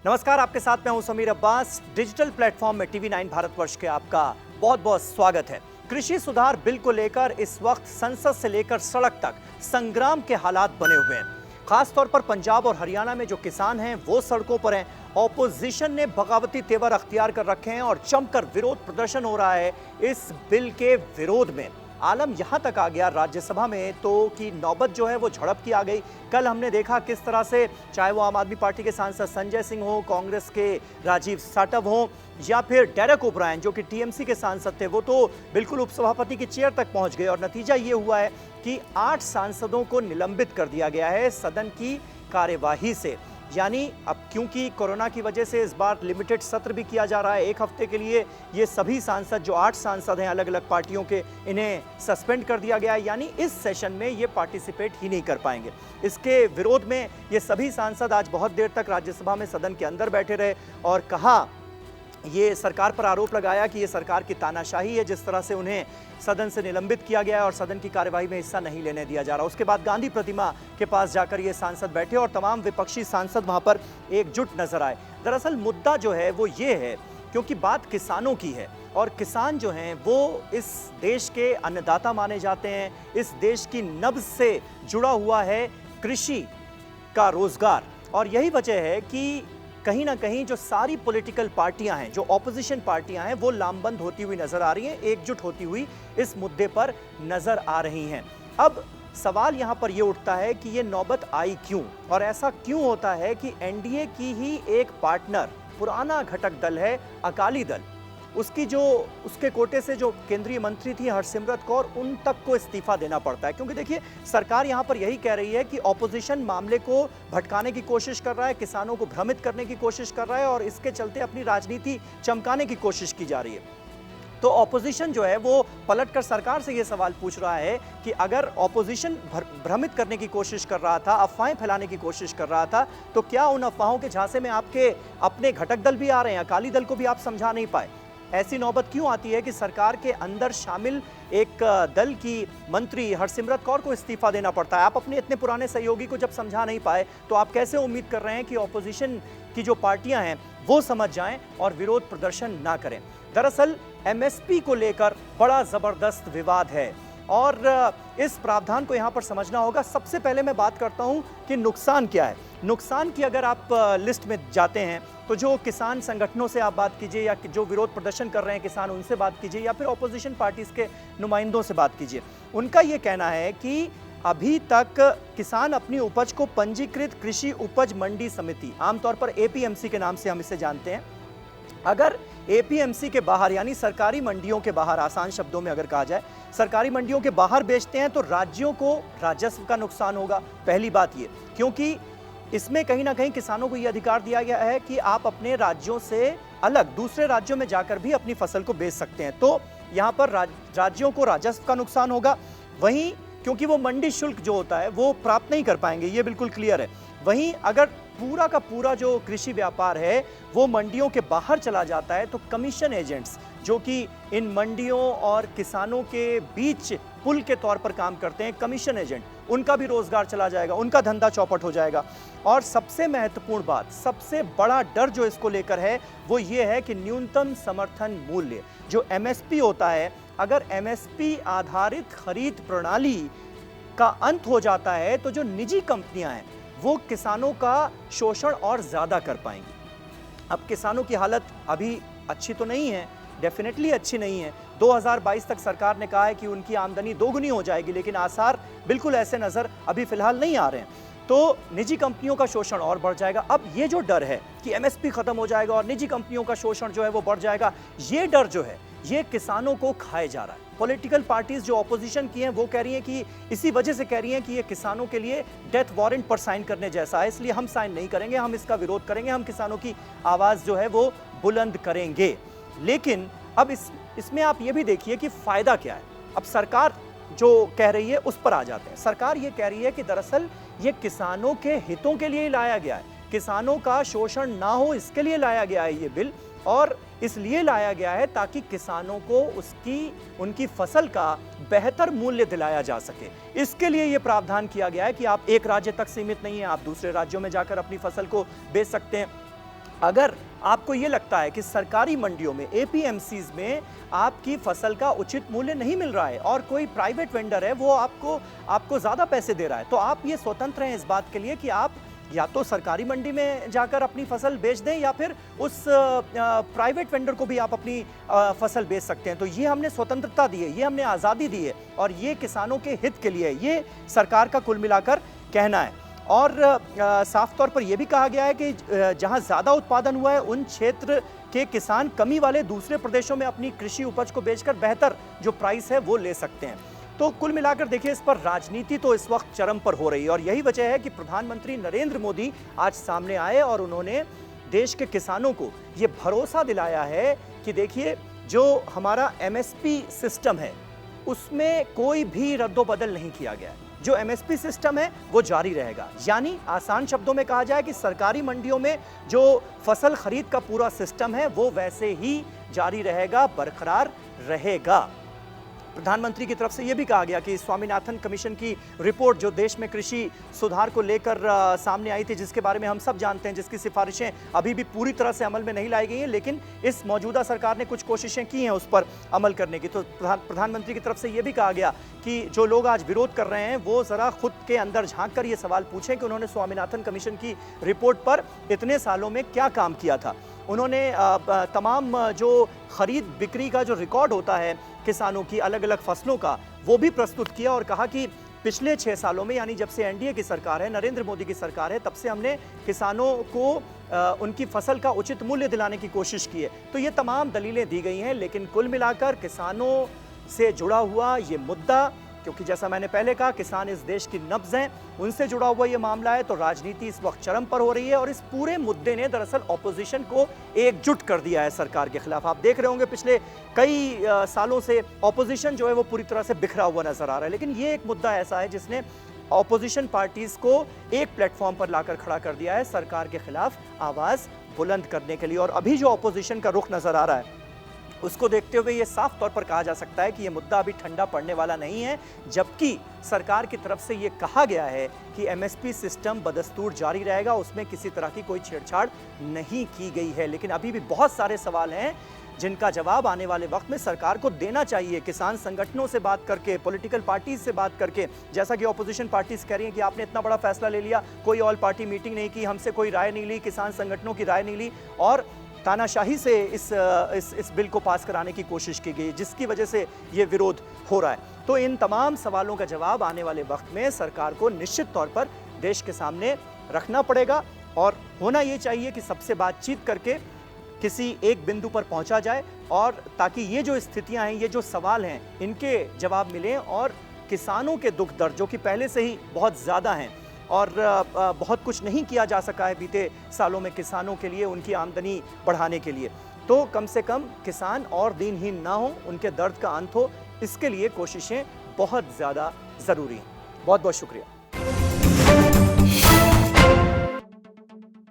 नमस्कार, आपके साथ मैं हूं समीर अब्बास। डिजिटल प्लेटफॉर्म में टीवी9 भारतवर्ष के आपका बहुत बहुत स्वागत है। कृषि सुधार बिल को लेकर इस वक्त संसद से लेकर सड़क तक संग्राम के हालात बने हुए हैं। खासतौर पर पंजाब और हरियाणा में जो किसान हैं वो सड़कों पर हैं। ऑपोजिशन ने बगावती तेवर अख्तियार कर रखे हैं और जमकर विरोध प्रदर्शन हो रहा है इस बिल के विरोध में। आलम यहां तक आ गया राज्यसभा में तो कि नौबत जो है वो झड़प की आ गई। कल हमने देखा किस तरह से चाहे वो आम आदमी पार्टी के सांसद संजय सिंह हो, कांग्रेस के राजीव साटव हो या फिर डेरेक ओब्रायन जो कि टीएमसी के सांसद थे, वो तो बिल्कुल उपसभापति की चेयर तक पहुंच गए। और नतीजा ये हुआ है कि 8 सांसदों को निलंबित कर दिया गया है सदन की कार्यवाही से। यानी अब क्योंकि कोरोना की वजह से इस बार लिमिटेड सत्र भी किया जा रहा है, 1 हफ्ते के लिए ये सभी सांसद जो 8 सांसद हैं अलग अलग पार्टियों के, इन्हें सस्पेंड कर दिया गया है। यानी इस सेशन में ये पार्टिसिपेट ही नहीं कर पाएंगे। इसके विरोध में ये सभी सांसद आज बहुत देर तक राज्यसभा में सदन के अंदर बैठे रहे और कहा, ये सरकार पर आरोप लगाया कि ये सरकार की तानाशाही है जिस तरह से उन्हें सदन से निलंबित किया गया है और सदन की कार्यवाही में हिस्सा नहीं लेने दिया जा रहा। उसके बाद गांधी प्रतिमा के पास जाकर ये सांसद बैठे और तमाम विपक्षी सांसद वहां पर एकजुट नजर आए। दरअसल मुद्दा जो है वो ये है, क्योंकि बात किसानों की है और किसान जो हैं वो इस देश के अन्नदाता माने जाते हैं। इस देश की नब्ज से जुड़ा हुआ है कृषि का रोजगार और यही वजह है कि कहीं ना कहीं जो सारी पॉलिटिकल पार्टियां हैं, जो ऑपोजिशन पार्टियां हैं, वो लामबंद होती हुई नजर आ रही हैं, एकजुट होती हुई इस मुद्दे पर नजर आ रही हैं। अब सवाल यहां पर यह उठता है कि ये नौबत आई क्यों और ऐसा क्यों होता है कि एनडीए की ही एक पार्टनर, पुराना घटक दल है अकाली दल, उसके कोटे से जो केंद्रीय मंत्री थी हरसिमरत कौर, उन तक को इस्तीफा देना पड़ता है। क्योंकि देखिए सरकार यहां पर यही कह रही है कि ऑपोजिशन मामले को भटकाने की कोशिश कर रहा है, किसानों को भ्रमित करने की कोशिश कर रहा है और इसके चलते अपनी राजनीति चमकाने की कोशिश की जा रही है। तो ऑपोजिशन जो है वो पलटकर सरकार से ये सवाल पूछ रहा है कि अगर ऑपोजिशन भ्रमित करने की कोशिश कर रहा था, अफवाहें फैलाने की कोशिश कर रहा था, तो क्या उन अफवाहों के झांसे में आपके अपने घटक दल भी आ रहे हैं? अकाली दल को भी आप समझा नहीं पाए। ऐसी नौबत क्यों आती है कि सरकार के अंदर शामिल एक दल की मंत्री हरसिमरत कौर को इस्तीफा देना पड़ता है? आप अपने इतने पुराने सहयोगी को जब समझा नहीं पाए तो आप कैसे उम्मीद कर रहे हैं कि ऑपोजिशन की जो पार्टियां हैं वो समझ जाएं और विरोध प्रदर्शन ना करें? दरअसल एमएसपी को लेकर बड़ा जबरदस्त विवाद है और इस प्रावधान को यहां पर समझना होगा। सबसे पहले मैं बात करता हूं कि नुकसान क्या है। नुकसान की अगर आप लिस्ट में जाते हैं तो जो किसान संगठनों से आप बात कीजिए या जो विरोध प्रदर्शन कर रहे हैं किसान, उनसे बात कीजिए या फिर ऑपोजिशन पार्टीज के नुमाइंदों से बात कीजिए, उनका ये कहना है कि अभी तक किसान अपनी उपज को पंजीकृत कृषि उपज मंडी समिति, आमतौर पर एपीएमसी के नाम से हम इसे जानते हैं, अगर एपीएमसी के बाहर यानी सरकारी मंडियों के बाहर, आसान शब्दों में अगर कहा जाए, सरकारी मंडियों के बाहर बेचते हैं तो राज्यों को राजस्व का नुकसान होगा। पहली बात ये, क्योंकि इसमें कहीं ना कहीं किसानों को यह अधिकार दिया गया है कि आप अपने राज्यों से अलग दूसरे राज्यों में जाकर भी अपनी फसल को बेच सकते हैं, तो यहाँ पर राज्यों को राजस्व का नुकसान होगा। वहीं क्योंकि वो मंडी शुल्क जो होता है वो प्राप्त नहीं कर पाएंगे, ये बिल्कुल क्लियर है। वहीं अगर पूरा का पूरा जो कृषि व्यापार है वो मंडियों के बाहर चला जाता है तो कमीशन एजेंट्स जो कि इन मंडियों और किसानों के बीच पुल के तौर पर काम करते हैं, कमीशन एजेंट, उनका भी रोजगार चला जाएगा, उनका धंधा चौपट हो जाएगा। और सबसे महत्वपूर्ण बात, सबसे बड़ा डर जो इसको लेकर है वो ये है कि न्यूनतम समर्थन मूल्य जो एमएसपी होता है, अगर एमएसपी आधारित खरीद प्रणाली का अंत हो जाता है तो जो निजी कंपनियां हैं वो किसानों का शोषण और ज्यादा कर पाएंगी। अब किसानों की हालत अभी अच्छी तो नहीं है, डेफिनेटली अच्छी नहीं है। 2022 तक सरकार ने कहा है कि उनकी आमदनी दोगुनी हो जाएगी, लेकिन आसार बिल्कुल ऐसे नजर अभी फिलहाल नहीं आ रहे हैं। तो निजी कंपनियों का शोषण और बढ़ जाएगा। अब ये जो डर है कि एमएसपी खत्म हो जाएगा और निजी कंपनियों का शोषण जो है वो बढ़ जाएगा, ये डर जो है ये किसानों को खाए जा रहा है। पॉलिटिकल पार्टीज जो ऑपोजिशन की हैं वो कह रही हैं कि इसी वजह से कह रही हैं कि ये किसानों के लिए डेथ वारंट पर साइन करने जैसा है, इसलिए हम साइन नहीं करेंगे, हम इसका विरोध करेंगे, हम किसानों की आवाज जो है वो बुलंद करेंगे। लेकिन अब इसमें आप ये भी देखिए कि फायदा क्या है। अब सरकार जो कह रही है उस पर आ जाते हैं। सरकार ये कह रही है कि दरअसल ये किसानों के हितों के लिए ही लाया गया है, किसानों का शोषण ना हो इसके लिए लाया गया है ये बिल, और इसलिए लाया गया है ताकि किसानों को उनकी फसल का बेहतर मूल्य दिलाया जा सके। इसके लिए यह प्रावधान किया गया है कि आप एक राज्य तक सीमित नहीं है, आप दूसरे राज्यों में जाकर अपनी फसल को बेच सकते हैं। अगर आपको ये लगता है कि सरकारी मंडियों में, एपीएमसीज में आपकी फसल का उचित मूल्य नहीं मिल रहा है और कोई प्राइवेट वेंडर है वो आपको ज़्यादा पैसे दे रहा है, तो आप ये स्वतंत्र हैं इस बात के लिए कि आप या तो सरकारी मंडी में जाकर अपनी फसल बेच दें या फिर उस प्राइवेट वेंडर को भी आप अपनी फसल बेच सकते हैं। तो ये हमने स्वतंत्रता दी है, ये हमने आज़ादी दी है और ये किसानों के हित के लिए है, ये सरकार का कुल मिलाकर कहना है। और साफ तौर पर यह भी कहा गया है कि जहां ज़्यादा उत्पादन हुआ है उन क्षेत्र के किसान कमी वाले दूसरे प्रदेशों में अपनी कृषि उपज को बेचकर बेहतर जो प्राइस है वो ले सकते हैं। तो कुल मिलाकर देखिए, इस पर राजनीति तो इस वक्त चरम पर हो रही है और यही वजह है कि प्रधानमंत्री नरेंद्र मोदी आज सामने आए और उन्होंने देश के किसानों को ये भरोसा दिलाया है कि देखिए, जो हमारा एमएसपी सिस्टम है उसमें कोई भी रद्दोबदल नहीं किया गया है। जो एमएसपी सिस्टम है वो जारी रहेगा। यानी आसान शब्दों में कहा जाए कि सरकारी मंडियों में जो फसल खरीद का पूरा सिस्टम है वो वैसे ही जारी रहेगा, बरकरार रहेगा। प्रधानमंत्री की तरफ से यह भी कहा गया कि स्वामीनाथन कमीशन की रिपोर्ट जो देश में कृषि सुधार को लेकर सामने आई थी, जिसके बारे में हम सब जानते हैं, जिसकी सिफारिशें अभी भी पूरी तरह से अमल में नहीं लाई गई हैं, लेकिन इस मौजूदा सरकार ने कुछ कोशिशें की हैं उस पर अमल करने की। तो प्रधानमंत्री की तरफ से यह भी कहा गया कि जो लोग आज विरोध कर रहे हैं वो ज़रा खुद के अंदर झांक कर ये सवाल पूछें कि उन्होंने स्वामीनाथन कमीशन की रिपोर्ट पर इतने सालों में क्या काम किया था। उन्होंने तमाम जो खरीद बिक्री का जो रिकॉर्ड होता है किसानों की अलग अलग फसलों का, वो भी प्रस्तुत किया और कहा कि पिछले 6 सालों में, यानी जब से एनडीए की सरकार है, नरेंद्र मोदी की सरकार है, तब से हमने किसानों को उनकी फसल का उचित मूल्य दिलाने की कोशिश की है। तो ये तमाम दलीलें दी गई हैं, लेकिन कुल मिलाकर किसानों से जुड़ा हुआ ये मुद्दा, क्योंकि जैसा मैंने पहले कहा किसान इस देश की नब्ज हैं, उनसे जुड़ा हुआ ये मामला है, तो राजनीति इस वक्त चरम पर हो रही है और इस पूरे मुद्दे ने दरअसल ऑपोजिशन को एकजुट कर दिया है सरकार के खिलाफ। आप देख रहे होंगे पिछले कई सालों से ऑपोजिशन जो है वो पूरी तरह से बिखरा हुआ नजर आ रहा है, लेकिन ये एक मुद्दा ऐसा है जिसने ऑपोजिशन पार्टीज को एक प्लेटफॉर्म पर लाकर खड़ा कर दिया है सरकार के खिलाफ आवाज बुलंद करने के लिए। और अभी जो ऑपोजिशन का रुख नजर आ रहा है उसको देखते हुए ये साफ तौर पर कहा जा सकता है कि ये मुद्दा अभी ठंडा पड़ने वाला नहीं है, जबकि सरकार की तरफ से ये कहा गया है कि एमएसपी सिस्टम बदस्तूर जारी रहेगा, उसमें किसी तरह की कोई छेड़छाड़ नहीं की गई है। लेकिन अभी भी बहुत सारे सवाल हैं जिनका जवाब आने वाले वक्त में सरकार को देना चाहिए। किसान संगठनों से बात करके, पॉलिटिकल पार्टीज से बात करके, जैसा कि ऑपोजिशन पार्टीज कह रही हैं कि आपने इतना बड़ा फैसला ले लिया, कोई ऑल पार्टी मीटिंग नहीं की, हमसे कोई राय नहीं ली, किसान संगठनों की राय नहीं ली और तानाशाही से इस बिल को पास कराने की कोशिश की गई, जिसकी वजह से ये विरोध हो रहा है। तो इन तमाम सवालों का जवाब आने वाले वक्त में सरकार को निश्चित तौर पर देश के सामने रखना पड़ेगा और होना ये चाहिए कि सबसे बातचीत करके किसी एक बिंदु पर पहुंचा जाए और ताकि ये जो स्थितियां हैं, ये जो सवाल हैं, इनके जवाब मिलें और किसानों के दुख दर्द जो कि पहले से ही बहुत ज़्यादा हैं और बहुत कुछ नहीं किया जा सका है बीते सालों में किसानों के लिए, उनकी आमदनी बढ़ाने के लिए, तो कम से कम किसान और दीनहीन ना हो, उनके दर्द का अंत हो, इसके लिए कोशिशें बहुत ज़्यादा ज़रूरी हैं। बहुत बहुत शुक्रिया।